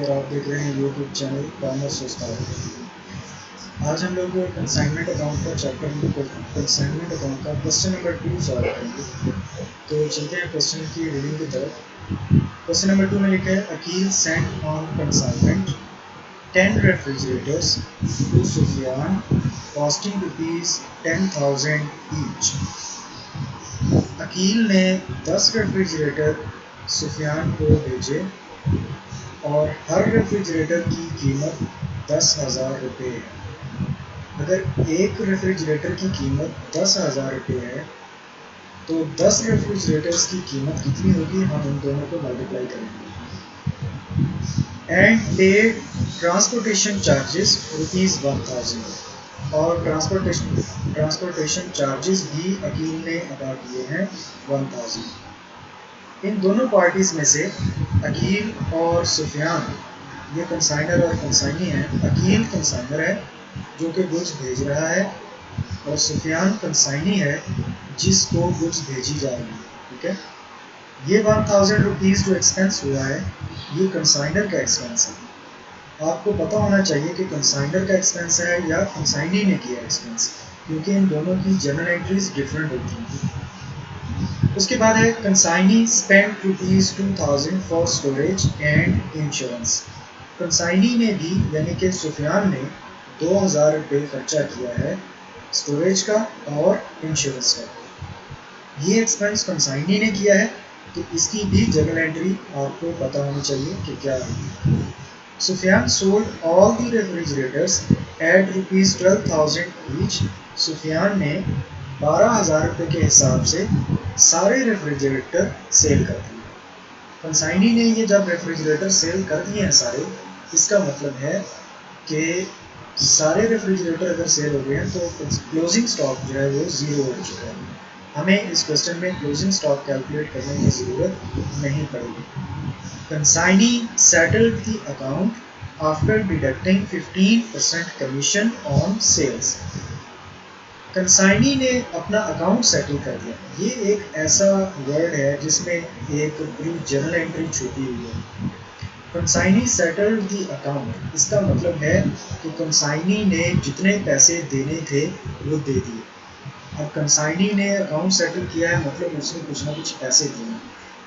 और आप देख रहे हैं यूट्यूब चैनल कॉमर्स उस्ताद। आज हम लोग कंसाइनमेंट अकाउंट का चैप्टर कंसाइनमेंट अकाउंट का क्वेश्चन नंबर 2 सॉल्व करेंगे। तो चलते हैं क्वेश्चन की रीडिंग की तरफ। क्वेश्चन नंबर 2 में लिखा है Aqeel sent on consignment 10 refrigerators to Sufiyan costing rupees 10,000 each. Aqeel ने 10 रेफ्रिजरेटर सुफियान को भेजे और हर रेफ्रिजरेटर की कीमत 10,000 रुपये है। अगर एक रेफ्रिजरेटर की कीमत 10,000 रुपये है तो 10 रेफ्रिजरेटर्स की कीमत कितनी होगी, हम उन दोनों को मल्टीप्लाई करेंगे। एंड पे ट्रांसपोर्टेशन चार्जेस रुपीज़ 1,000 और ट्रांसपोर्टेशन चार्जेस भी अकील ने अदा किए हैं 1,000। इन दोनों पार्टीज में से अकील और सुफियान, ये कंसाइनर और कंसाइनी है। अकील कंसाइनर है जो कि गुड्स भेज रहा है और सुफियान कंसाइनी है जिसको गुड्स भेजी जा रही है। ठीक है, ये 1,000 रुपीज़ जो एक्सपेंस हुआ है ये कंसाइनर का एक्सपेंस है। आपको पता होना चाहिए कि कंसाइनर का एक्सपेंस है या कंसाइनी ने किया एक्सपेंस, क्योंकि इन दोनों की जनरल एंट्रीज डिफरेंट होती हैं। उसके बाद है consignee spend rupees 2,000 for storage and insurance. Consignee ने भी यानी कि सुफियान ने 2,000 रुपये खर्चा किया है स्टोरेज का और इंश्योरेंस का। ये एक्सपेंस कंसाइनी ने किया है तो इसकी भी जर्नल एंट्री आपको पता होनी चाहिए कि क्या है। Sufiyan sold all the refrigerators at rupees 12,000 each. Sufiyan ने 12,000 रुपये के हिसाब से सारे रेफ्रिजरेटर सेल कर दिए। कंसाइनी ने ये जब रेफ्रिजरेटर सेल कर दिए हैं सारे, इसका मतलब है कि सारे रेफ्रिजरेटर अगर सेल हो गए हैं तो क्लोजिंग स्टॉक जो है वो ज़ीरो हो चुका है। हमें इस क्वेश्चन में क्लोजिंग स्टॉक कैलकुलेट करने की ज़रूरत नहीं पड़ेगी। Consignee settled the account after deducting 15% commission on sales. Consignee ने अपना अकाउंट सेटल कर दिया। ये एक ऐसा वर्ड है जिसमें एक पूरी जर्नल एंट्री छुपी हुई है। कंसाइनी सेटल्ड द अकाउंट, इसका मतलब है कि कंसाइनी ने जितने पैसे देने थे वो दे दिए। अब कंसाइनी ने अकाउंट सेटल किया है मतलब उसने कुछ ना कुछ पैसे दिए।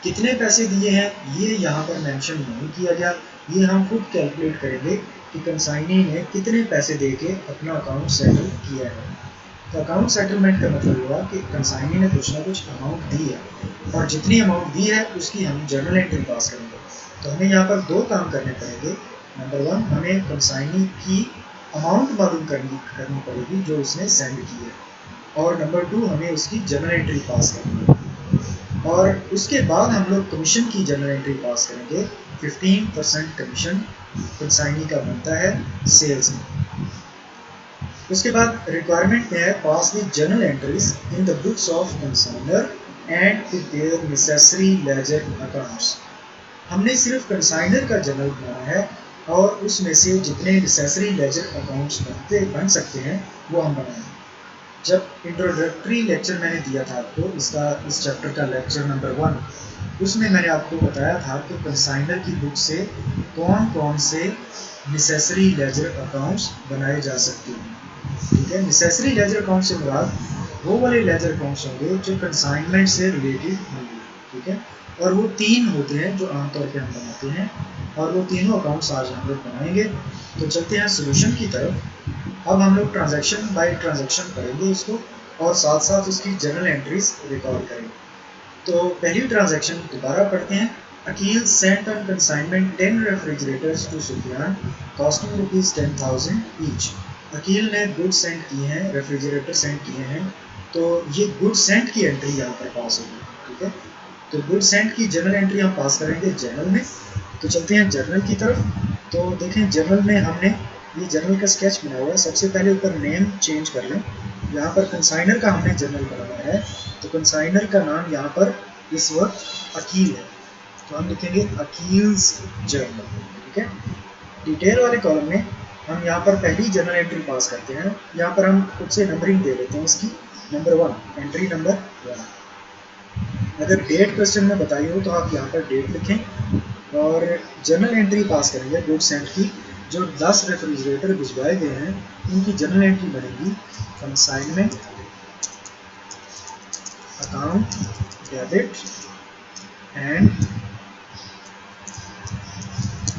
कितने पैसे दिए हैं ये यहाँ पर मेंशन नहीं किया गया, ये हम खुद कैलकुलेट करेंगे कि कंसाइनी ने कितने पैसे दे के अपना अकाउंट सेटल किया है। तो अकाउंट सेटलमेंट का मतलब हुआ कि कंसाइनी ने कुछ ना कुछ अमाउंट दी है और जितनी अमाउंट दी है उसकी हम जर्नल एंट्री पास करेंगे। तो हमें यहाँ पर दो काम करने पड़ेंगे। नंबर 1, हमें कंसाइनी की अमाउंट मालूम करनी पड़ेगी जो उसने सेंड की है, और नंबर 2, हमें उसकी जर्नल एंट्री पास करनी है। और उसके बाद हम लोग कमीशन की जर्नल एंट्री पास करेंगे। 15% कमीशन कंसाइनी का बनता है सेल्स में। उसके बाद रिक्वायरमेंट में है pass the journal entries in the books of consignor and prepare necessary ledger accounts. हमने सिर्फ कंसाइनर का जर्नल बनाना है और उसमें से जितने नेसेसरी लेजर अकाउंट्स बन सकते हैं वो हम बनाएंगे। जब इंट्रोडक्टरी लेक्चर मैंने दिया था आपको इस चैप्टर का लेक्चर नंबर 1, उसमें मैंने आपको बताया था कि कंसाइनर की बुक से कौन कौन से नेसेसरी लेजर अकाउंट्स बनाए जा सकते हैं। ठीक है, नेसेसरी लेजर अकाउंट से मुराद वो वाले लेजर अकाउंट्स होंगे जो कंसाइनमेंट से रिलेटेड होंगे। ठीक है, और वो 3 होते हैं जो आमतौर पे हम बनाते हैं, और वो तीनों अकाउंट्स आज हम लोग बनाएंगे। तो चलते हैं सोल्यूशन की तरफ। अब हम लोग ट्रांजैक्शन बाय ट्रांजैक्शन करेंगे इसको, और साथ साथ उसकी जर्नल एंट्रीज रिकॉर्ड करेंगे। तो पहली ट्रांजैक्शन दोबारा पढ़ते हैं। Aqeel sent on consignment 10 refrigerators to Sufiyan costing rupees 10,000 each. Aqeel ने गुड सेंड किए हैं, रेफ्रिजरेटर सेंड किए हैं, तो ये गुड सेंड की एंट्री यहाँ पर पास होगी। ठीक है, तो गुड सेंड की जर्नल एंट्री हम पास करेंगे जर्नल में। तो चलते हैं जर्नल की तरफ। तो देखें जर्नल में हमने ये जर्नल का स्केच बनाया हुआ है। सबसे पहले ऊपर नेम चेंज कर लें। यहाँ पर कंसाइनर का हमने जर्नल बनाया है, तो कंसाइनर का नाम यहाँ पर इस वक्त अकील है, तो हम लिखेंगे अकील्स जर्नल। ठीक है, डिटेल वाले कॉलम में हम यहाँ पर पहली जर्नल एंट्री पास करते हैं। यहाँ पर हम खुद से नंबरिंग दे देते हैं इसकी। Number 1, entry number 1। अगर डेट क्वेश्चन में बताई हो तो आप यहाँ पर डेट लिखें, और जर्नल एंट्री पास करेंगे गुड्स एंड की। जो 10 रेफ्रिजरेटर भिजवाए गए हैं उनकी जर्नल एंट्री बनेगी consignment account debit and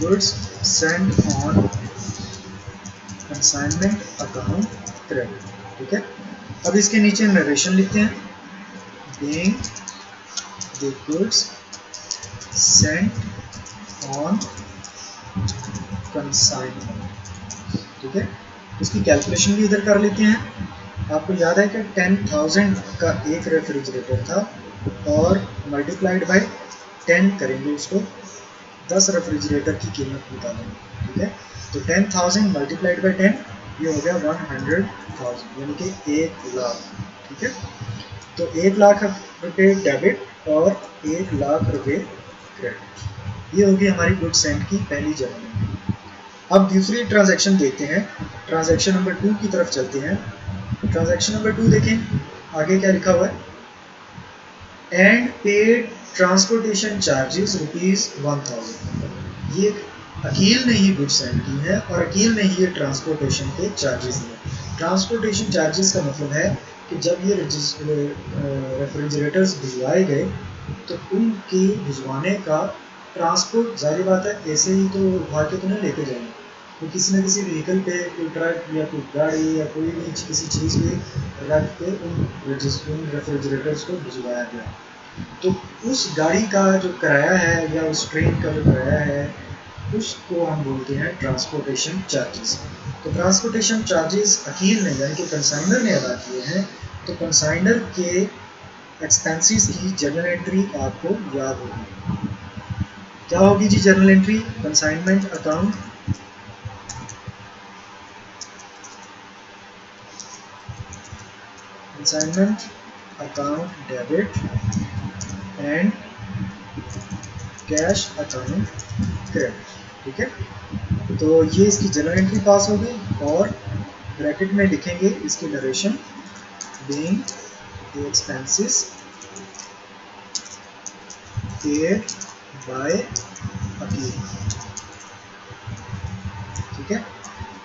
goods send on consignment account credit. ठीक है, अब इसके नीचे नरेशन लिखते हैं, being the goods sent on consignment। ठीक है, इसकी कैलकुलेशन भी इधर कर लेते हैं। आपको याद है कि 10,000 का एक रेफ्रिजरेटर था और मल्टीप्लाइड बाय 10 करेंगे उसको, 10 रेफ्रिजरेटर की कीमत निकालेंगे। ठीक है, तो 10,000 मल्टीप्लाइड बाय 10 ये हो गया 100,000 यानी कि 1 लाख। ठीक है, तो 1 लाख रुपए डेबिट और 1 लाख रुपए क्रेडिट। ये होगी हमारी गुड्स सेंड की पहली जर्नल। अब दूसरी ट्रांजैक्शन देखते हैं, ट्रांजैक्शन नंबर 2 की तरफ चलते हैं। ट्रांजैक्शन नंबर 2 देखें, आगे क्या लिखा हुआ है, एंड पेड ट्रांसपोर्टेशन चार्जेस ₹1000। ये अकील ने ही गुड्स सेंड की है और अकील ने ही ये ट्रांसपोर्टेशन के चार्जेस दिए। ट्रांसपोर्टेशन चार्जेस का मतलब है कि जब ये रेफ्रिजरेटर्स भिजवाए गए तो उनके भिजवाने का ट्रांसपोर्ट, जाहिर बात है ऐसे ही तो उठा के तो नहीं लेके जाएंगे, तो किसी न किसी व्हीकल पे, कोई ट्रक या कोई गाड़ी या कोई भी किसी चीज़ पे रख के उन रेफ्रिजरेटर्स को भिजवाया गया। तो उस गाड़ी का जो किराया है या उस ट्रेन का जो किराया है उसको हम बोलते हैं ट्रांसपोर्टेशन चार्जेस। तो ट्रांसपोर्टेशन चार्जेस अकील ने यानी कि कंसाइनर ने अदा किए हैं, तो कंसाइनर के एक्सपेंसेस की जर्नल एंट्री आपको याद होगी। क्या होगी जी journal entry, consignment account debit and cash account credit. ठीक है, तो ये इसकी जर्नल एंट्री पास हो गई और ब्रैकेट में लिखेंगे इसकी narration, being the expenses paid by Aqeel. ठीक है,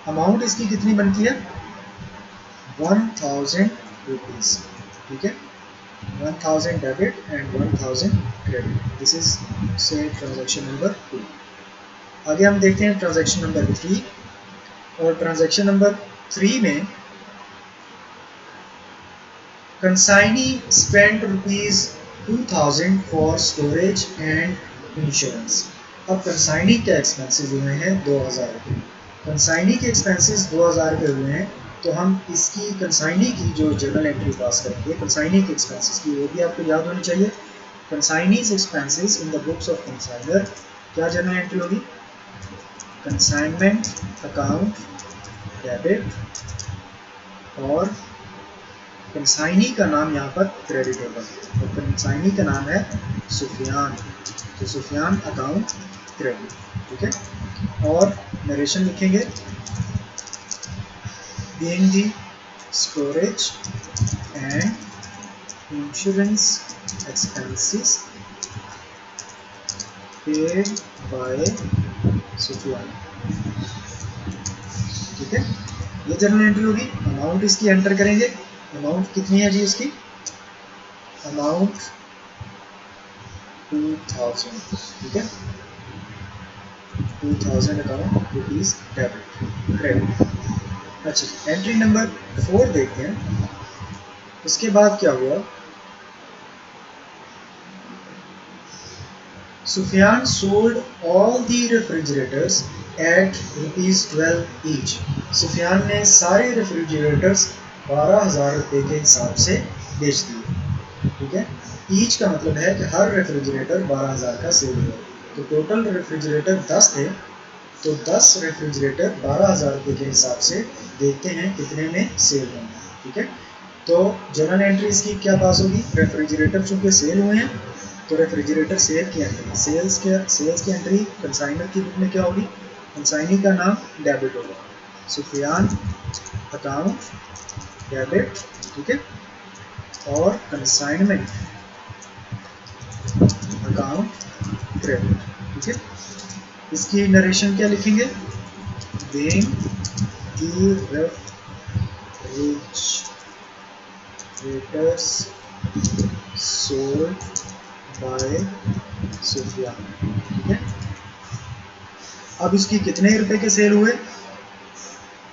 अमाउंट इसकी कितनी बनती है, 1000 रुपीज। ठीक है, 1000 debit and 1000 credit. This is से ट्रांजैक्शन नंबर 2। आगे हम देखते हैं ट्रांजैक्शन नंबर 3, और ट्रांजैक्शन नंबर 3 में consignee spend ₹2000 for storage and insurance. अब कंसाइनी के एक्सपेंसेस हुए हैं 2000 रुपये, कंसाइनी के एक्सपेंसेस 2000 रुपये हुए हैं, तो हम इसकी कंसाइनी की जो जर्नल एंट्री पास करेंगे कंसाइनी के एक्सपेंसेस की, वो भी आपको याद होनी चाहिए। Consignee's expenses in the books of consignor, क्या जर्नल एंट्री होगी, कंसाइनमेंट अकाउंट डेबिट और कंसाइनी का नाम यहाँ पर क्रेडिट होगा, तो कंसाइनी का नाम है सुफियान, तो सुफियान अकाउंट क्रेडिट। ठीक है, और नरेशन लिखेंगे, being the storage and insurance expenses paid by Sufiyan. ठीक है, ये जर्नल एंट्री होगी। अमाउंट इसकी एंटर करेंगे, अमाउंट कितनी है जी इसकी, अमाउंट 2000। ठीक है, 2000 अकाउंट रुपीज डेबिट क्रेडिट। अच्छा, एंट्री नंबर 4 देखते हैं, उसके बाद क्या हुआ, Sufiyan sold all the refrigerators at ₹12 each. Sufiyan ने सारे रेफ्रिजरेटर्स 12,000 रुपये के हिसाब से बेच दिए। ठीक है, ईच का मतलब है कि हर रेफ्रिजरेटर 12,000 का सेल हुआ, तो टोटल रेफ्रिजरेटर 10 थे, तो 10 रेफ्रिजरेटर 12,000 रुपये के हिसाब से देखते हैं कितने में सेल होंगे। ठीक है, तो जर्नल एंट्री इसकी क्या पास होगी, रेफ्रिजरेटर चूंकि सेल हुए हैं तो रेफ्रिजरेटर सेल की एंट्री, सेल्स की एंट्री कंसाइनर की बुक में क्या होगी, कंसाइनी का नाम डेबिट होगा, सुफियान अकाउंट डेबिट। ठीक है, और कंसाइनमेंट अकाउंट क्रेडिट। ठीक है। इसकी नरेशन क्या लिखेंगे, being the refrigerators sold by Sufiyan, ठीक है। अब इसकी कितने रुपए के सेल हुए,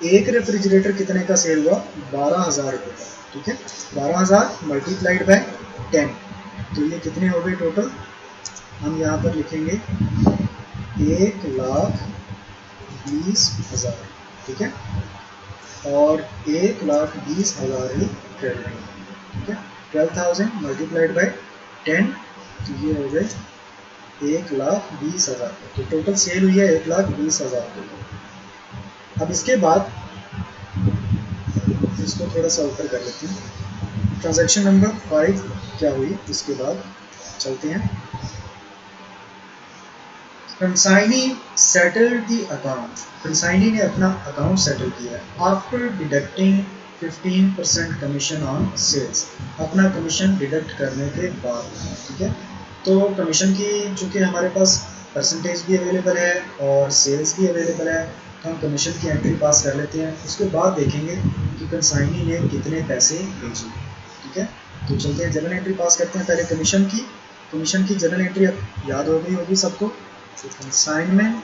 एक रेफ्रिजरेटर कितने का सेल हुआ, 12,000 रुपये का, ठीक है। 12,000 मल्टीप्लाइड बाय 10, तो ये कितने हो गए टोटल, हम यहाँ पर लिखेंगे 1,20,000, ठीक है। और 1,20,000 ही क्रेडिट है, ठीक है। 12,000 मल्टीप्लाइड बाय 10, तो ये हो गए 1,20,000, तो टोटल सेल हुई है 1,20,000 की। अब इसके बाद इसको थोड़ा सा ऊपर कर लेते हैं, ट्रांजैक्शन नंबर 5 क्या हुई, इसके बाद चलते हैं। Consignee settled the account, consignee ने अपना अकाउंट सेटल किया after deducting 15% commission on sales, अपना कमीशन डिडक्ट करने के बाद, ठीक है। तो कमीशन की चूँकि हमारे पास परसेंटेज भी अवेलेबल है और सेल्स भी अवेलेबल है, तो हम कमीशन की एंट्री पास कर लेते हैं। उसके बाद देखेंगे कि कंसाइनी ने कितने पैसे भेजे, ठीक है। तो चलते हैं जर्नल एंट्री पास करते हैं। पहले कमीशन की जर्नल एंट्री अब याद हो गई होगी सबको। तो consignment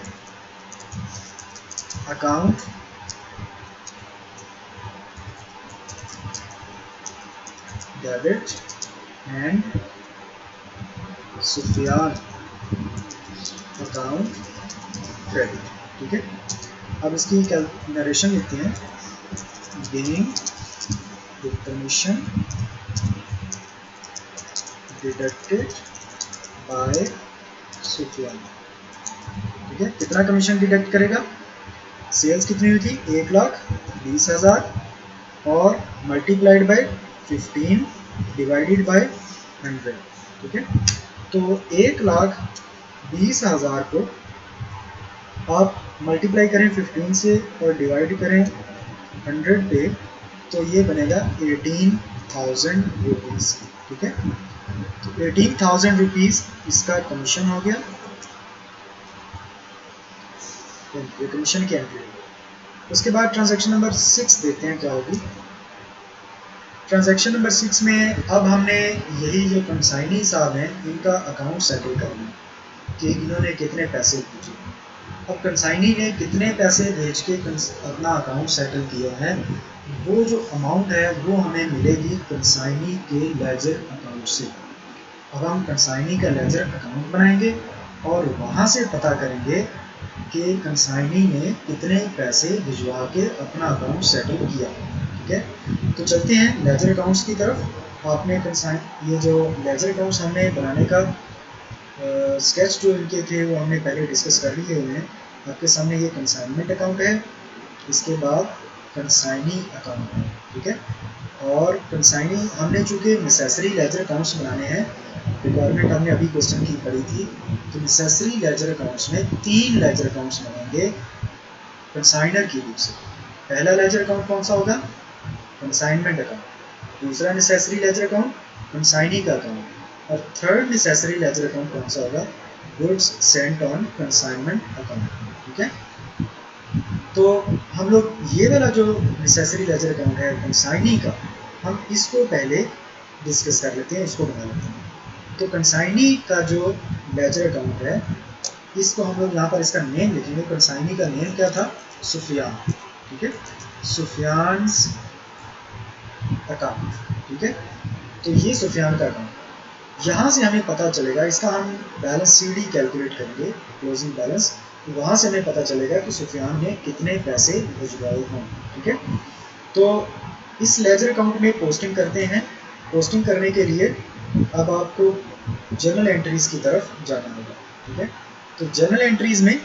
account debit and Sufiyan account credit, ठीक है। अब इसकी नरेशन लिखते हैं, being the commission deducted by Sufiyan, ठीक है। कितना कमीशन डिडक्ट करेगा, सेल्स कितनी हुई थी 1,20,000 और मल्टीप्लाइड बाय 15 डिवाइडेड बाय 100, ठीक है। तो 1,20,000 को आप मल्टीप्लाई करें 15 से और डिवाइड करें 100 पे, तो ये बनेगा 18,000 रुपीज़, ठीक है। तो 18,000 रुपीज़ इसका कमीशन हो गया, ये कमीशन की एंट्री। उसके बाद ट्रांजैक्शन नंबर 6 देखते हैं क्या होगी। ट्रांजैक्शन नंबर 6 में अब हमने यही जो कंसाइनी साहब हैं इनका अकाउंट सेटल करना है कि इन्होंने कितने पैसे भेजे। अब कंसाइनी ने कितने पैसे भेज के अपना अकाउंट सेटल किया है, वो जो अमाउंट है वो हमें मिलेगी कंसाइनी के लेजर अकाउंट से। अब हम कंसाइनी का लेजर अकाउंट बनाएंगे और वहाँ से पता करेंगे कि कंसाइनी ने कितने पैसे भिजवा के अपना अकाउंट सेटल किया, ठीक है। तो चलते हैं लेजर अकाउंट्स की तरफ। आपने ये जो लेजर अकाउंट्स हमने बनाने का स्केच जो इनके थे वो हमने पहले डिस्कस कर लिए हुए हैं। आपके सामने ये कंसाइनमेंट अकाउंट है, इसके बाद कंसाइनी अकाउंट है, ठीक है। और कंसाइनी हमने चूँकि नेसेसरी लेजर अकाउंट्स बनाने हैं, रिक्वायरमेंट हमने अभी क्वेश्चन की पढ़ी थी, तो नेसेसरी लेजर अकाउंट्स में 3 लेजर अकाउंट्स बनेंगे कंसाइनर की रूप से। पहला लेजर अकाउंट कौन सा होगा, कंसाइनमेंट अकाउंट, दूसरा नेसेसरी लेजर अकाउंट कंसाइनी का अकाउंट, और थर्ड नेसेसरी लेजर अकाउंट कौन सा होगा, goods sent on consignment account, ठीक है। तो हम लोग ये वाला जो नेसेसरी लेजर अकाउंट है कंसाइनी का, हम इसको पहले डिस्कस कर लेते हैं, इसको बना लेते हैं। तो कंसाइनी का जो लेजर अकाउंट है इसको हम लोग यहाँ पर इसका नेम लिखेंगे। कंसाइनी का नेम क्या था, सुफियान, ठीक है, सुफियान्स अकाउंट, ठीक है। तो ये सुफियान का अकाउंट, यहाँ से हमें पता चलेगा, इसका हम बैलेंस सीडी कैलकुलेट करेंगे, क्लोजिंग बैलेंस, वहाँ से हमें पता चलेगा कि सुफियान ने कितने पैसे भिजवाए हों, ठीक है। तो इस लेजर अकाउंट में पोस्टिंग करते हैं। पोस्टिंग करने के लिए अब आपको जर्नल एंट्रीज की तरफ जाना होगा, ठीक है। तो जर्नल एंट्रीज में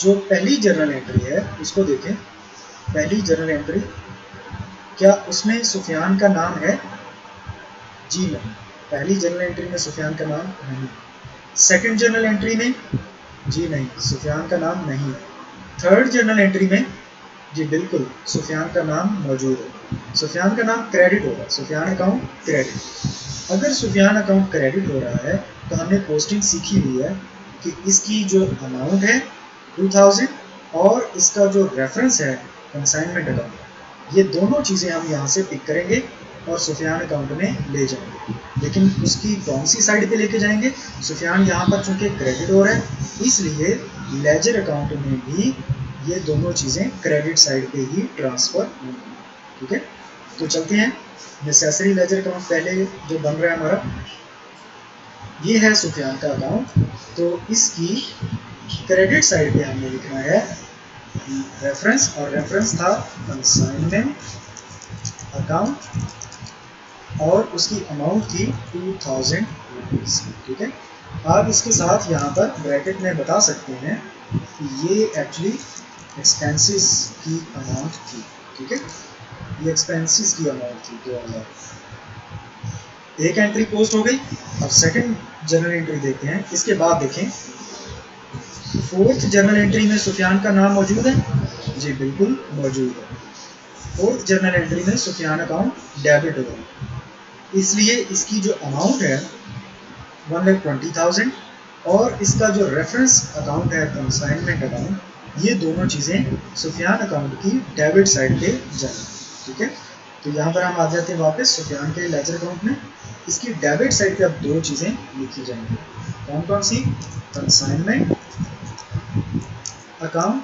जो पहली जर्नल एंट्री है उसको देखें। पहली जर्नल एंट्री, क्या उसमें सुफियान का नाम है, जी नहीं, पहली जर्नल एंट्री में सुफियान का नाम नहीं। सेकंड जर्नल एंट्री में, जी नहीं, सुफियान का नाम नहीं। थर्ड जर्नल एंट्री में, जी बिल्कुल, सुफियान का नाम मौजूद है। सुफियान का नाम क्रेडिट होगा, सुफियान अकाउंट क्रेडिट। अगर सुफियान अकाउंट क्रेडिट हो रहा है तो हमने पोस्टिंग सीखी हुई है कि इसकी जो अमाउंट है 2000 और इसका जो रेफरेंस है कंसाइनमेंट अकाउंट, ये दोनों चीज़ें हम यहाँ से पिक करेंगे और सुफियान अकाउंट में ले जाएंगे। लेकिन उसकी कौन सी साइड पे लेके जाएंगे? सुफियान यहाँ पर चूंकि क्रेडिट हो रहा है, इसलिए लेजर अकाउंट में भी ये दोनों चीज़ें क्रेडिट साइड पे ही ट्रांसफ़र होंगी। ठीक है, तो चलते हैं। नेसेसरी लेजर अकाउंट पहले जो बन रहा है हमारा, ये है सुफियान का अकाउंट। तो इसकी क्रेडिट साइड पे हमने लिखना है रेफरेंस, और रेफरेंस था कंसाइनमेंट अकाउंट और उसकी अमाउंट थी 2000 रुपीज़। ठीक है, आप इसके साथ यहाँ पर ब्रैकेट में बता सकते हैं कि ये एक्चुअली एक्सपेंसेस की अमाउंट थी। ठीक है, ये एक्सपेंसेस की अमाउंट थी 2000। एक एंट्री पोस्ट हो गई। अब सेकंड जर्नल एंट्री देखते हैं। इसके बाद देखें, फोर्थ जर्नल एंट्री में सुफियान का नाम मौजूद है? जी बिल्कुल मौजूद है। फोर्थ जर्नल एंट्री में सुफियान अकाउंट डेबिट होगा, इसलिए इसकी जो अमाउंट है 1,20,000 और इसका जो रेफरेंस अकाउंट है कंसाइनमेंट अकाउंट, ये दोनों चीज़ें सुफियान अकाउंट की डेबिट साइड पे जाएंगी। ठीक है, तो यहाँ पर हम आ जाते हैं वापस सुफियान के लेजर अकाउंट में। इसकी डेबिट साइड पे अब दो चीज़ें लिखी जाएंगी। कौन कौन सी? कंसाइनमेंट अकाउंट,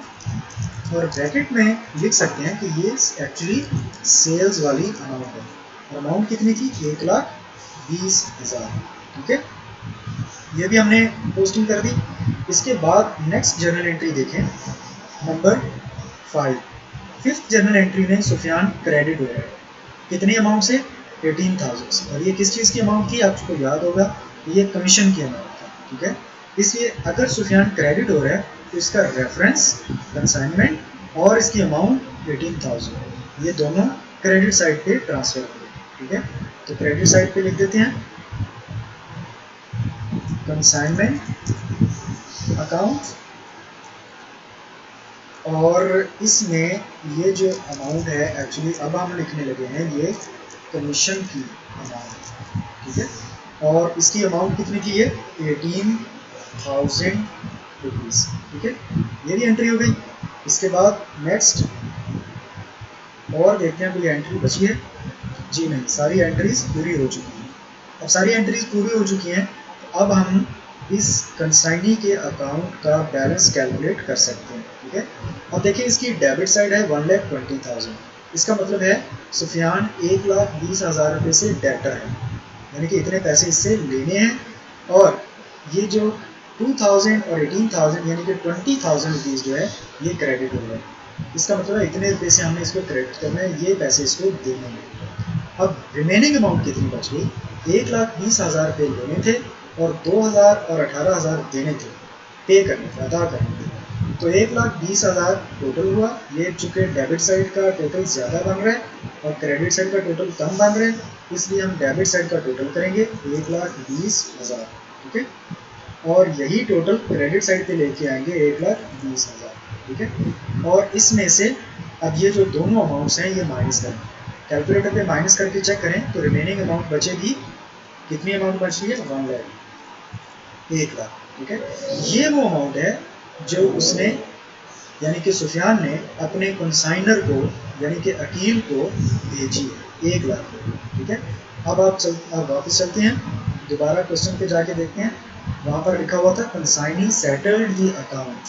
और ब्रैकेट में लिख सकते हैं कि ये एक्चुअली सेल्स वाली अमाउंट है। अमाउंट कितनी थी? 1,20,000। ठीक है, ये भी हमने पोस्टिंग कर दी। इसके बाद नेक्स्ट जर्नल एंट्री देखें, नंबर 5। फिफ्थ जर्नल एंट्री में सुफियान क्रेडिट हो रहा है। कितनी अमाउंट से? 18,000 से। और ये किस चीज़ की अमाउंट थी? आपको याद होगा, ये कमीशन की अमाउंट थी। ठीक है, इसलिए अगर सुफियान क्रेडिट हो रहा है तो इसका रेफरेंस कंसाइनमेंट और इसकी अमाउंट 18,000, ये दोनों क्रेडिट साइड पे ट्रांसफर होंगे। ठीक है, तो क्रेडिट साइड पे लिख देते हैं कंसाइनमेंट अकाउंट, और इसमें ये जो अमाउंट है एक्चुअली अब हम लिखने लगे हैं ये कमीशन की अमाउंट। ठीक है, और इसकी अमाउंट कितनी थी? ये 18,000 रुपीज़। ठीक है, ये भी एंट्री हो गई। इसके बाद नेक्स्ट और देखते हैं कोई एंट्री बची है? जी नहीं, सारी एंट्रीज पूरी हो चुकी हैं। अब सारी एंट्रीज पूरी हो चुकी हैं, तो अब हम इस कंसाइनी के अकाउंट का बैलेंस कैलकुलेट कर सकते हैं। ठीक है, अब देखिए इसकी डेबिट साइड है 1,20,000। इसका मतलब है सुफियान 1,20,000 रुपये से डेटर है, यानी कि इतने पैसे इससे लेने हैं, और ये जो 2,000 और 18,000 यानी कि 20,000 रुपीज़ जो है ये क्रेडिट हो रहा है। इसका मतलब है इतने रुपये से हमने इसको क्रेडिट करना है, ये पैसे इसको देने हैं। अब रिमेनिंग अमाउंट कितनी बच गई? 1,20,000 रुपये लेने थे और 2,000 और 18,000 देने थे, पे करने थे, अदा करने थे। तो 1,20,000 टोटल हुआ। ये चूँकि डेबिट साइड का टोटल ज़्यादा बन रहा है और क्रेडिट साइड का टोटल कम बन रहा है, इसलिए हम डेबिट साइड का टोटल करेंगे 1,20,000। ठीक है, और यही टोटल क्रेडिट साइड पे लेके आएंगे 1,20,000। ठीक है, और इसमें से अब ये जो दोनों अमाउंट्स हैं ये माइनस करें, कैलकुलेटर पे माइनस करके चेक करें तो रिमेनिंग अमाउंट बचेगी। कितनी अमाउंट बच रही है? 1,00,000। ठीक है, ये वो अमाउंट है जो उसने यानी कि सुफियान ने अपने कंसाइनर को यानी कि अकील को भेजी है, 1,00,000। ठीक है, अब वापस चलते हैं, दोबारा क्वेश्चन पे जाके देखते हैं। वहाँ पर लिखा हुआ था consignee settled the account.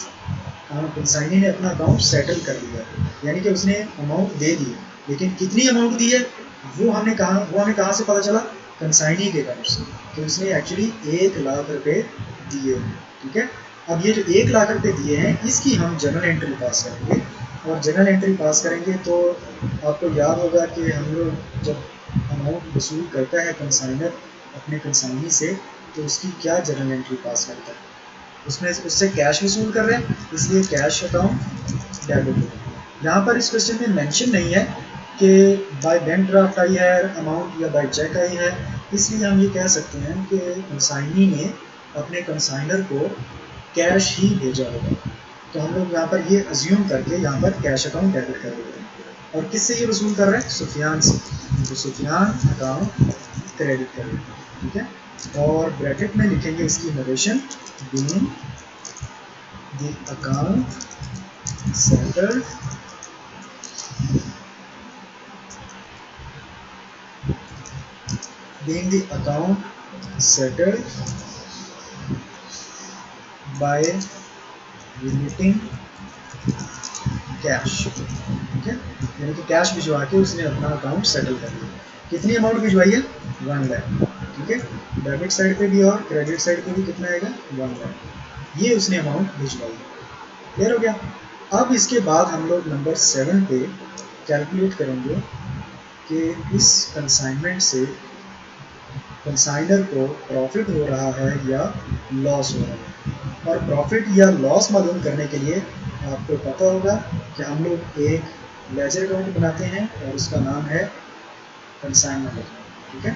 Consignee ने अपना अकाउंट सेटल कर लिया, यानी कि उसने अमाउंट दे दी, लेकिन कितनी अमाउंट दी है वो हमें कहाँ से पता चला? कंसाइनी के अकाउंट से। तो उसने एक्चुअली 1,00,000 रुपये दिए। ठीक है, अब ये जो 1,00,000 रुपये दिए हैं इसकी हम जर्नल एंट्री पास करेंगे, और जर्नल एंट्री पास करेंगे तो आपको याद होगा कि हम लोग जब अमाउंट वसूल करता है कंसाइनर अपने कंसाइनी से, तो उसकी क्या जर्नल एंट्री पास करता है? उसमें उससे कैश वसूल कर रहे हैं, इसलिए कैश अकाउंट डेबिट होगा। यहाँ पर इस क्वेश्चन में मेंशन नहीं है कि बाय बैंक ड्राफ्ट आई है अमाउंट या बाय चेक आई है, इसलिए हम ये कह सकते हैं कि कंसाइनी ने अपने कंसाइनर को कैश ही भेजा होगा। तो हम लोग यहाँ पर ये अज्यूम करके यहाँ पर कैश अकाउंट डेबिट कर देते हैं। और किससे ये वसूल कर रहे हैं? सुफियान से। तो सुफियान अकाउंट क्रेडिट कर देते हैं। ठीक है, और ब्रैकेट में लिखेंगे इसकी notation being the account settled being the account settled by remitting cash. ठीक है, यानी कि कैश भिजवा के उसने अपना अकाउंट सेटल कर लिया। कितनी अमाउंट भिजवाई है? 1 लाख। ठीक है, डेबिट साइड पे भी और क्रेडिट साइड पे भी कितना आएगा? 1 लाख। ये उसने अमाउंट भिजवाई। क्लियर हो गया? अब इसके बाद हम लोग नंबर 7 पे कैलकुलेट करेंगे कि इस कंसाइनमेंट से कंसाइनर को प्रॉफिट हो रहा है या लॉस हो रहा है। और प्रॉफिट या लॉस मालूम करने के लिए आपको पता होगा कि हम लोग एक लेजर अकाउंट बनाते हैं और उसका नाम है कंसाइनमेंट अकाउंट। ठीक है,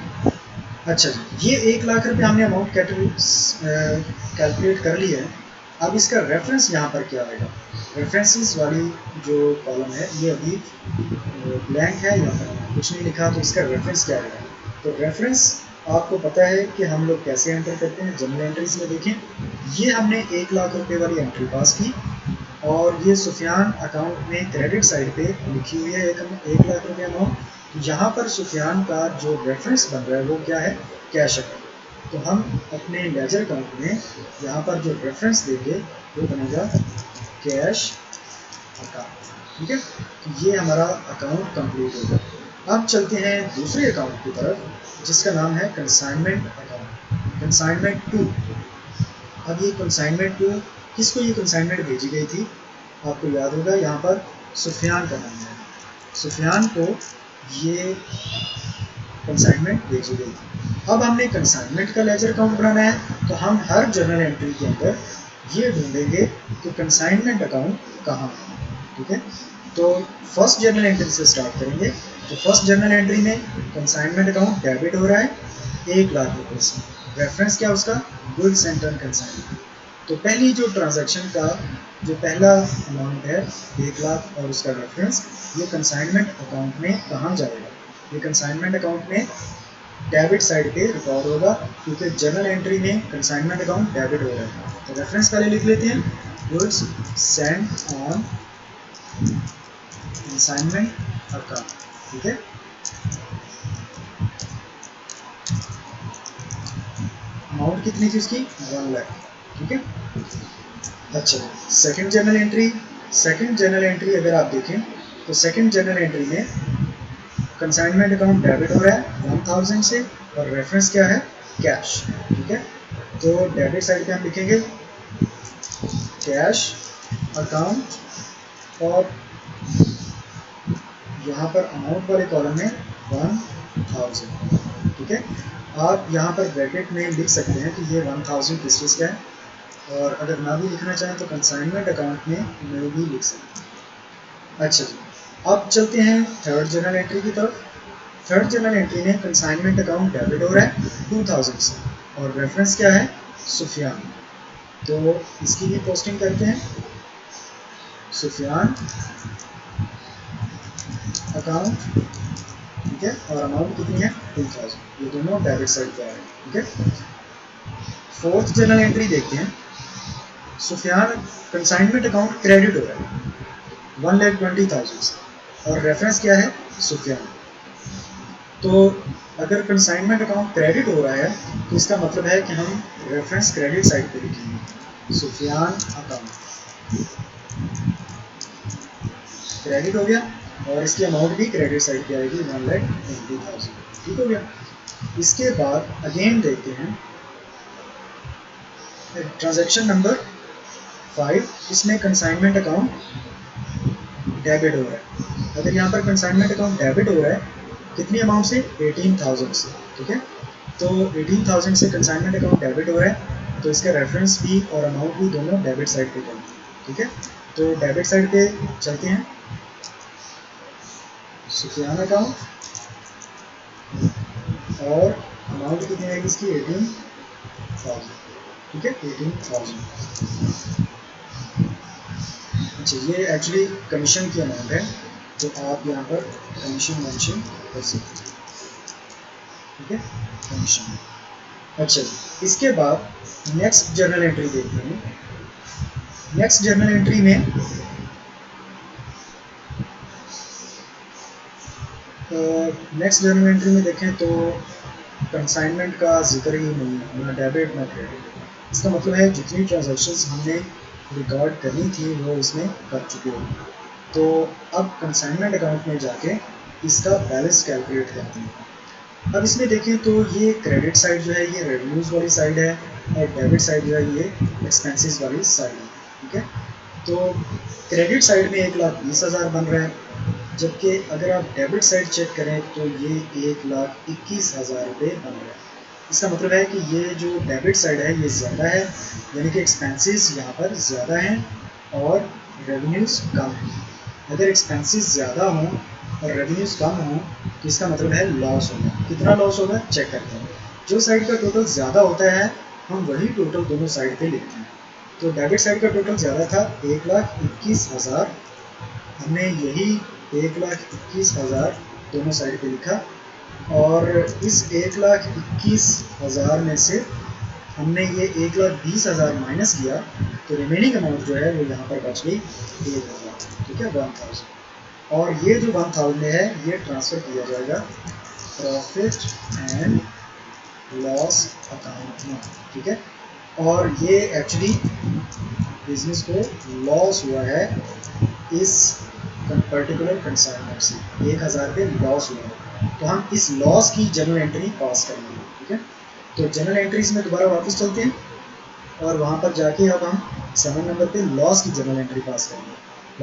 अच्छा जी, ये 1 लाख रुपए हमने अमाउंट कैलकुलेट कर ली है। अब इसका रेफरेंस यहाँ पर क्या आएगा? रेफरेंसेस वाली जो कॉलम है ये अभी ब्लैंक है, यहाँ पर कुछ नहीं लिखा, तो इसका रेफरेंस क्या आएगा? तो रेफरेंस आपको पता है कि हम लोग कैसे एंटर करते हैं। जनरल एंट्रीज में देखें, ये हमने 1 लाख रुपए वाली एंट्री पास की और ये सुफियान अकाउंट में क्रेडिट साइड पे लिखी हुई है 1 लाख रुपए अमाउंट। यहाँ पर सुफियान का जो रेफरेंस बन रहा है वो क्या है? Cash account. तो हम अपने लेजर अकाउंट में यहाँ पर जो रेफरेंस देंगे वो बनेगा कैश अकाउंट। ठीक है, तो ये हमारा अकाउंट कंप्लीट होगा। अब चलते हैं दूसरे अकाउंट की तरफ जिसका नाम है कंसाइनमेंट अकाउंट, कंसाइनमेंट 2। अब ये कंसाइनमेंट 2 किसको ये कंसाइनमेंट भेजी गई थी? आपको याद होगा, यहाँ पर सुफियान का नाम है। सुफियान को ये कंसाइनमेंट भेजी गई थी। अब हमने कंसाइनमेंट का लेजर अकाउंट बनाना है, तो हम हर जर्नल एंट्री के अंदर ये ढूंढेंगे कि कंसाइनमेंट अकाउंट कहाँ है। ठीक है, तो फर्स्ट जर्नल एंट्री से स्टार्ट करेंगे। तो फर्स्ट जर्नल एंट्री में कंसाइनमेंट अकाउंट डेबिट हो रहा है 1 लाख रुपए से। रेफरेंस क्या उसका? Goods and turn consignment. तो पहली जो ट्रांजैक्शन का जो पहला अमाउंट है 1 लाख और उसका रेफरेंस, ये कंसाइनमेंट अकाउंट में कहाँ जाएगा? ये कंसाइनमेंट अकाउंट में डेबिट साइड पे रिकॉर्ड होगा, क्योंकि जर्नल एंट्री में कंसाइनमेंट अकाउंट डेबिट हो रहा है। तो रेफरेंस पहले लिख लेते हैं, goods sent on consignment account. ठीक है, अमाउंट कितनी थी उसकी? 1 लाख। ठीक है, अच्छा, second journal entry. Second journal entry अगर आप देखें तो सेकंड जर्नल एंट्री में कंसाइनमेंट अकाउंट डेबिट हो रहा है 1000 से और रेफरेंस क्या है? कैश। ठीक है, तो डेबिट साइड पे हम लिखेंगे कैश अकाउंट और यहाँ पर अमाउंट वाले कॉलम में 1000। ठीक है, आप यहाँ पर ब्रैकेट में लिख सकते हैं कि ये 1000 किस चीज़ का है, और अगर ना भी लिखना चाहें तो कंसाइनमेंट अकाउंट में भी लिख सकते हैं। अच्छा जी, अब चलते हैं थर्ड जर्नल एंट्री की तरफ। थर्ड जर्नल एंट्री में कंसाइनमेंट अकाउंट डेबिट हो रहा है 2000 से और रेफरेंस क्या है? सुफियान। तो इसकी भी पोस्टिंग करते हैं, सुफियान अकाउंट। ठीक है, और अमाउंट कितनी है? 2000। ये दोनों डेबिट साइड पे आ रहे हैं। ठीक है, फोर्थ जर्नल एंट्री देखते हैं। सुफियान कंसाइनमेंट अकाउंट क्रेडिट हो रहा है 1,20,000 से और रेफरेंस क्या है? सुफियान। तो अगर कंसाइनमेंट अकाउंट क्रेडिट हो रहा है तो इसका मतलब है कि हम रेफरेंस क्रेडिट साइड पे लिखेंगे, सुफियान अकाउंट क्रेडिट हो गया और इसकी अमाउंट भी क्रेडिट साइड पे आएगी 1,20,000। ठीक हो गया। इसके बाद अगेन देखते हैं ट्रांजैक्शन नंबर 5। इसमें कंसाइनमेंट अकाउंट डेबिट हो रहा है। अगर यहाँ पर कंसाइनमेंट अकाउंट डेबिट हो रहा है कितनी अमाउंट से? 18,000 से। ठीक है, तो 18,000 से कंसाइनमेंट अकाउंट डेबिट हो रहा है, तो इसका रेफरेंस भी और अमाउंट भी दोनों डेबिट साइड पे जाएंगे। ठीक है, तो डेबिट साइड पे चलते हैं, सुफियान अकाउंट और अमाउंट कितनी आएगी इसकी? 18,000। ठीक है, 18,000। अच्छा, ये एक्चुअली कमीशन की अमाउंट है, तो आप यहाँ पर कमीशन मेंशन कर सकते हैं। ठीक है, कमीशन। अच्छा, इसके बाद नेक्स्ट जर्नल एंट्री देखते हैं। नेक्स्ट जर्नल एंट्री में देखें तो कंसाइनमेंट का जिक्र ही नहीं है, ना डेबिट ना क्रेडिट। इसका मतलब है जितनी ट्रांजैक्शंस हमने रिकॉर्ड करनी थी वो इसमें कर चुके हो। तो अब कंसाइनमेंट अकाउंट में जाके इसका बैलेंस कैलकुलेट करते हैं। अब इसमें देखें तो ये क्रेडिट साइड जो है ये रेवेन्यूज़ वाली साइड है और डेबिट साइड जो है ये एक्सपेंसेस वाली साइड है। ठीक है, तो क्रेडिट साइड में 1,20,000 बन रहा है, जबकि अगर आप डेबिट साइड चेक करें तो ये 1,21,000 रुपये बन रहा है। इसका मतलब है कि ये जो डेबिट साइड है ये ज़्यादा है, यानी कि एक्सपेंसेस यहाँ पर ज़्यादा हैं और रेवेन्यूज़ कम हैं। अगर एक्सपेंसेस ज़्यादा हों और रेवेन्यूज़ कम हों तो इसका मतलब है लॉस होगा। कितना लॉस होगा चेक करते हैं। जो साइड का टोटल ज़्यादा होता है हम वही टोटल दोनों साइड पे लिखते हैं। तो डेबिट साइड का टोटल ज़्यादा था 1,21,000, हमने यही 1,21,000 दोनों साइड पे लिखा और इस 1,21,000 में से हमने ये 1,20,000 माइनस किया तो रिमेनिंग अमाउंट जो है वो यहाँ पर बच गई 1,000। ठीक है, 1,000, और ये जो 1,000 है ये ट्रांसफ़र किया जाएगा प्रॉफिट एंड लॉस अकाउंट में। ठीक है, और ये एक्चुअली बिजनेस को लॉस हुआ है इस पर्टिकुलर कंसाइनमेंट से, 1,000 पे लॉस हुआ है, तो हम इस लॉस की जर्नल एंट्री पास करेंगे। ठीक है, तो जर्नल एंट्रीज में दोबारा वापस चलते हैं और वहाँ पर जाके अब हम 7 नंबर पे लॉस की जर्नल एंट्री पास करेंगे।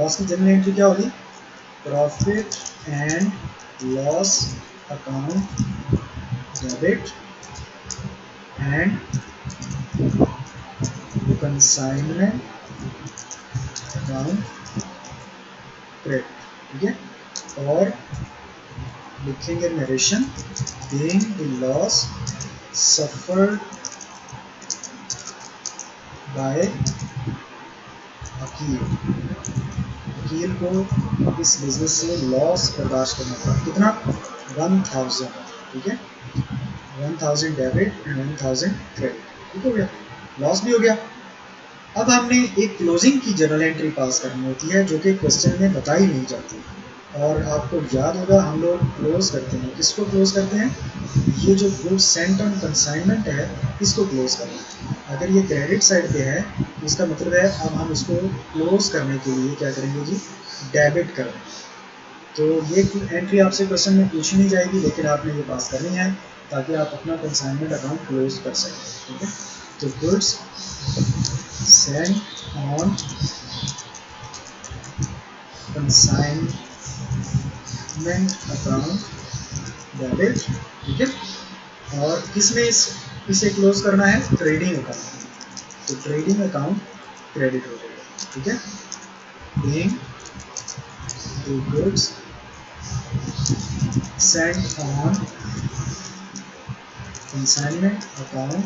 लॉस की जर्नल एंट्री क्या होगी? Profit and loss account debit and consignment account credit. ठीक है, और लिखेंगे narration being the loss suffered by Aqeel को इस बिजनेस से लॉस बर्दाश्त करना पड़ा। कितना? 1,000। ठीक है, 1,000 डेबिट एंड 1,000 क्रेडिट। ठीक हो गया, लॉस भी हो गया। अब हमने एक क्लोजिंग की जर्नल एंट्री पास करनी होती है जो कि क्वेश्चन में बताई नहीं जाती, और आपको याद होगा हम लोग क्लोज करते हैं, किसको क्लोज करते हैं? ये जो गुड्स सेंट ऑन कंसाइनमेंट है इसको क्लोज करना है। अगर ये क्रेडिट साइड पे है तो इसका मतलब है अब हम इसको क्लोज करने के लिए क्या करेंगे जी? डेबिट करेंगे। तो ये एंट्री आपसे क्वेश्चन में पूछी नहीं जाएगी, लेकिन आपने ये पास करनी है ताकि आप अपना कंसाइनमेंट अकाउंट क्लोज कर सकें। ठीक है, तो goods sent on consignment account debit. ठीक है, और किसमें इसे क्लोज करना है? Trading account. तो ट्रेडिंग अकाउंट क्रेडिट हो जाएगा। ठीक है, being the goods sent on consignment account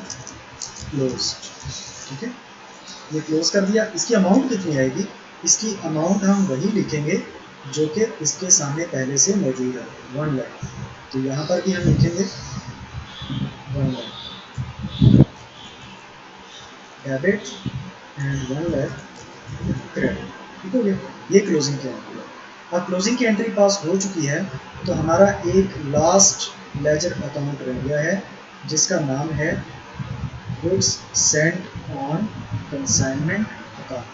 closed। ठीक है, ये क्लोज कर दिया। इसकी अमाउंट कितनी आएगी? इसकी अमाउंट हम वही लिखेंगे जो कि इसके सामने पहले से मौजूद है, 1 लाख। तो यहाँ पर भी हम लिखेंगे 1 lakh debit and 1 lakh credit. ठीक हो गया, ये क्लोजिंग की एंट्री है। अब क्लोजिंग की एंट्री पास हो चुकी है तो हमारा एक लास्ट लेजर अकाउंट रह गया है जिसका नाम है goods sent on consignment account.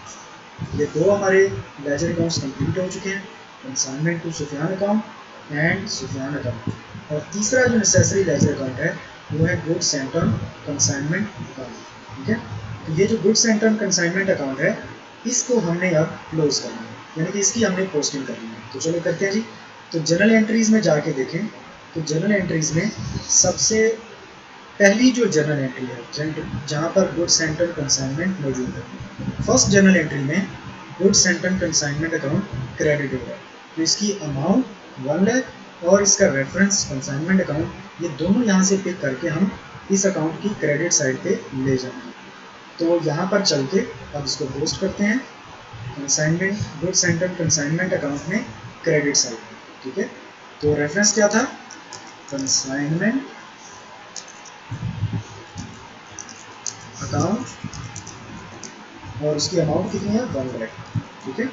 ये दो हमारे लेजर अकाउंट्स कंप्लीट हो चुके हैं, consignment to Sufiyan account and Sufiyan account. और तीसरा जो नेसेसरी लेजर अकाउंट है वो है goods sent on consignment account. ठीक है, तो ये जो goods sent on consignment account है इसको हमने अब क्लोज करना है, यानी कि इसकी हमने पोस्टिंग करनी है। तो चलो करते हैं जी। तो जर्नल एंट्रीज में जाके देखें तो जर्नल एंट्रीज में सबसे पहली जो जर्नल एंट्री है जहाँ पर गुड्स सेंट ऑन कंसाइनमेंट मौजूद है, फर्स्ट जर्नल एंट्री में goods sent on consignment account credit होगा। तो इसकी अमाउंट 1 लाख और इसका रेफरेंस कंसाइनमेंट अकाउंट, ये दोनों यहाँ से पिक करके हम इस अकाउंट की क्रेडिट साइड पे ले जाएंगे। तो यहाँ पर चल के अब इसको पोस्ट करते हैं consignment goods sent on consignment account में क्रेडिट साइड। ठीक है, तो रेफरेंस क्या था? कंसाइनमेंट अकाउंट और उसकी अमाउंट कितनी है 1 लाख। ठीक है,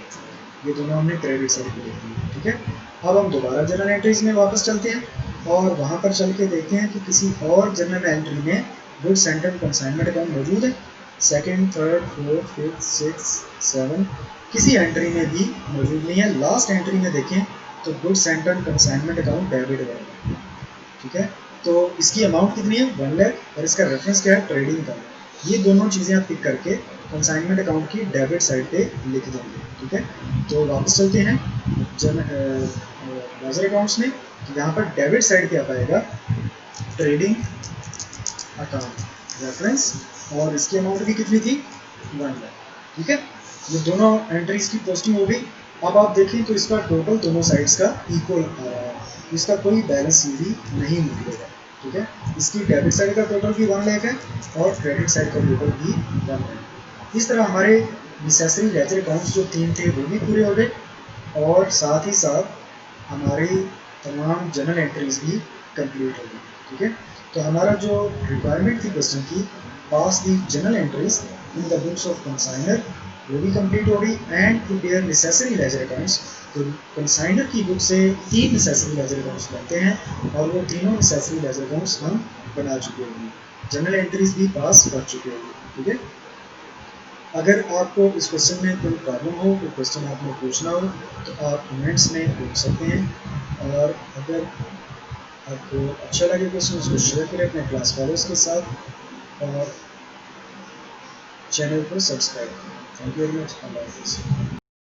ये दोनों हमने क्रेडिट साइड पे लिख दिए। ठीक है, अब हम दोबारा जर्नल एंट्रीज में वापस चलते हैं और वहाँ पर चल के देखते हैं कि किसी और जर्नल एंट्री में गुड्स एंड कंसाइनमेंट अकाउंट मौजूद है। Second, third, fourth, fifth, six, seven, किसी एंट्री में भी मौजूद नहीं है। लास्ट एंट्री में देखें तो goods and consignment account debit है। ठीक है, तो इसकी अमाउंट कितनी है 1 लाख और इसका रेफरेंस क्या है ट्रेडिंग का। ये दोनों चीज़ें आप पिक करके कंसाइनमेंट अकाउंट की डेबिट साइड पे लिख देंगे। ठीक है, तो वापस चलते हैं लेजर अकाउंट्स में। यहाँ पर डेबिट साइड क्या पाएगा ट्रेडिंग अकाउंट रेफरेंस, और इसकी अमाउंट भी कितनी थी 1 लाख। ठीक है, ये दोनों एंट्रीज की पोस्टिंग हो गई। अब आप देखें तो इसका टोटल दोनों साइड्स का इक्वल आ रहा है, इसका कोई बैलेंस सीधी नहीं निकलेगा। ठीक है, इसकी डेबिट साइड का टोटल भी 1 लाख है और क्रेडिट साइड का टोटल भी 1 लाख। इस तरह हमारे नेसेसरी लेजर अकाउंट्स जो 3 थे वो भी पूरे हो गए और साथ ही साथ हमारी तमाम जनरल एंट्रीज भी कंप्लीट हो गई। ठीक है, तो हमारा जो रिक्वायरमेंट थी क्वेश्चन की, pass the journal entries in the books of consignor, वो भी कंप्लीट हो गई and prepare necessary ledger accounts. तो कंसाइनर की बुक से 3 नेसेसरी लेजर अकाउंट्स बनते हैं और वो तीनों नेसेसरी लेजर अकाउंट्स हम बना चुके होंगे, जनरल एंट्रीज भी पास कर चुके होंगे। ठीक है, अगर आपको इस क्वेश्चन में कोई प्रॉब्लम हो, कोई क्वेश्चन आपने पूछना हो तो आप कमेंट्स में पूछ सकते हैं। और अगर आपको अच्छा लगे क्वेश्चन उसको शेयर करें अपने क्लास फॉलोअर्स के साथ और चैनल को सब्सक्राइब करें। Thank you very much. अल्लाह हाफिज़।